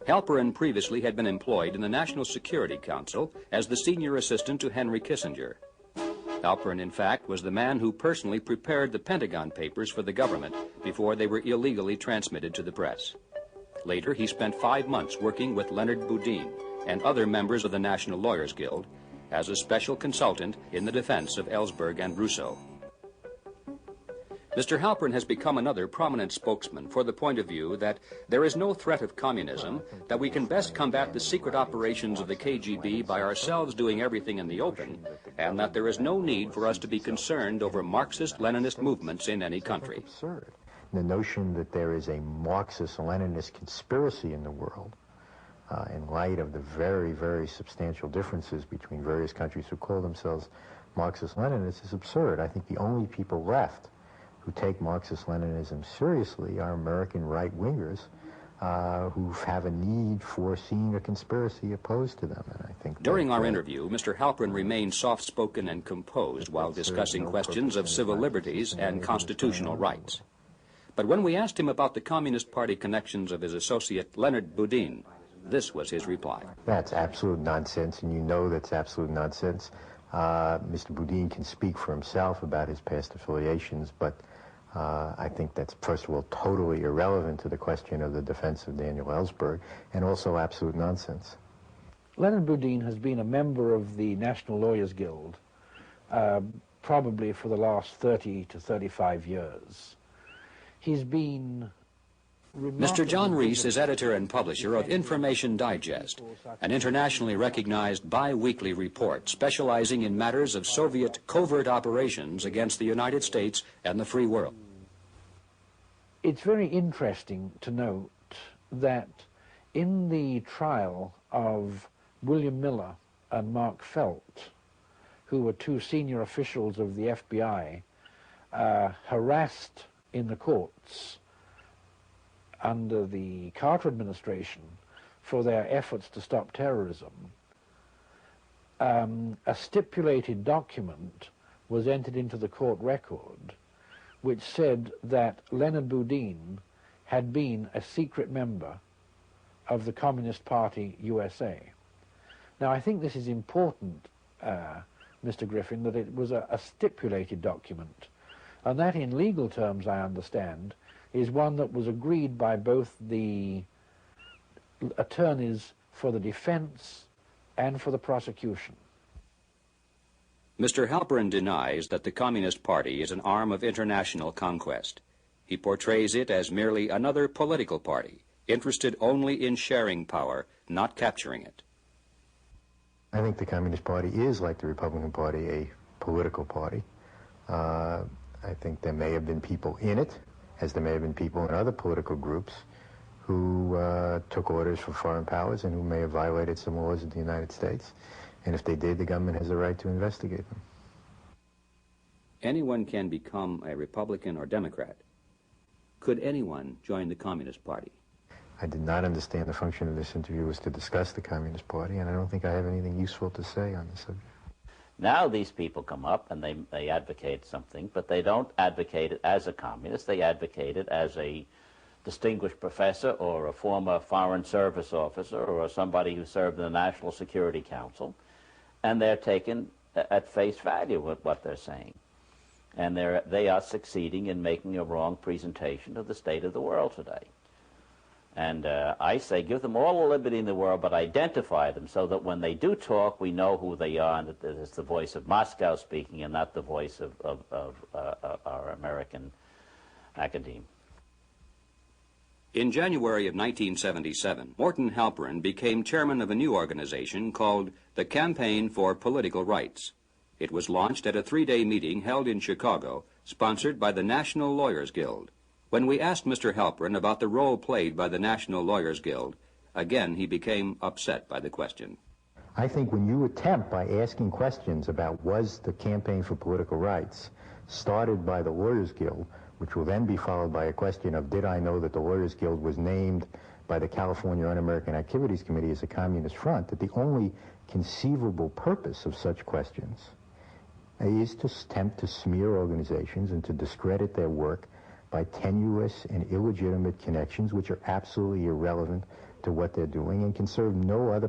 Halperin previously had been employed in the National Security Council as the senior assistant to Henry Kissinger. Halperin, in fact, was the man who personally prepared the Pentagon Papers for the government before they were illegally transmitted to the press. Later, he spent 5 months working with Leonard Boudin and other members of the National Lawyers Guild as a special consultant in the defense of Ellsberg and Rousseau. Mr. Halperin has become another prominent spokesman for the point of view that there is no threat of communism, that we can best combat the secret operations of the KGB by ourselves doing everything in the open, and that there is no need for us to be concerned over Marxist-Leninist movements in any country. The notion that there is a Marxist-Leninist conspiracy in the world, in light of the very, very substantial differences between various countries who call themselves Marxist-Leninists, is absurd. I think the only people left who take Marxist-Leninism seriously are American right-wingers who have a need for seeing a conspiracy opposed to them. And I think during our interview, Mr. Halperin remained soft-spoken and composed while discussing questions of civil liberties and constitutional rights. But when we asked him about the Communist Party connections of his associate Leonard Boudin, this was his reply. That's absolute nonsense, and you know that's absolute nonsense. Mr. Boudin can speak for himself about his past affiliations, but I think that's, first of all, totally irrelevant to the question of the defense of Daniel Ellsberg, and also absolute nonsense. Leonard Boudin has been a member of the National Lawyers Guild probably for the last 30 to 35 years. He's been... Mr. John Reese is editor and publisher of Information Digest, an internationally recognized bi-weekly report specializing in matters of Soviet covert operations against the United States and the free world. It's very interesting to note that in the trial of William Miller and Mark Felt, who were two senior officials of the FBI, harassed in the courts under the Carter administration for their efforts to stop terrorism, a stipulated document was entered into the court record which said that Leonard Boudin had been a secret member of the Communist Party USA. Now, I think this is important, Mr. Griffin, that it was a stipulated document, and that in legal terms, I understand, is one that was agreed by both the attorneys for the defense and for the prosecution. Mr. Halperin denies that the Communist Party is an arm of international conquest. He portrays it as merely another political party, interested only in sharing power, not capturing it. I think the Communist Party is, like the Republican Party, a political party. I think there may have been people in it, as there may have been people in other political groups who took orders from foreign powers and who may have violated some laws of the United States. And if they did, the government has a right to investigate them. Anyone can become a Republican or Democrat. Could anyone join the Communist Party? I did not understand the function of this interview was to discuss the Communist Party, and I don't think I have anything useful to say on the subject. Now these people come up and they advocate something, but they don't advocate it as a communist. They advocate it as a distinguished professor or a former foreign service officer or somebody who served in the National Security Council, and they're taken at face value with what they're saying. And they are succeeding in making a wrong presentation of the state of the world today. And I say give them all the liberty in the world, but identify them so that when they do talk, we know who they are, and that it's the voice of Moscow speaking and not the voice of our American academe. In January of 1977, Morton Halperin became chairman of a new organization called the Campaign for Political Rights. It was launched at a 3-day meeting held in Chicago, sponsored by the National Lawyers Guild. When we asked Mr. Halperin about the role played by the National Lawyers Guild, again he became upset by the question. I think when you attempt by asking questions about was the Campaign for Political Rights started by the Lawyers Guild, which will then be followed by a question of did I know that the Lawyers Guild was named by the California Un-American Activities Committee as a communist front, that the only conceivable purpose of such questions is to attempt to smear organizations and to discredit their work by tenuous and illegitimate connections which are absolutely irrelevant to what they're doing and can serve no other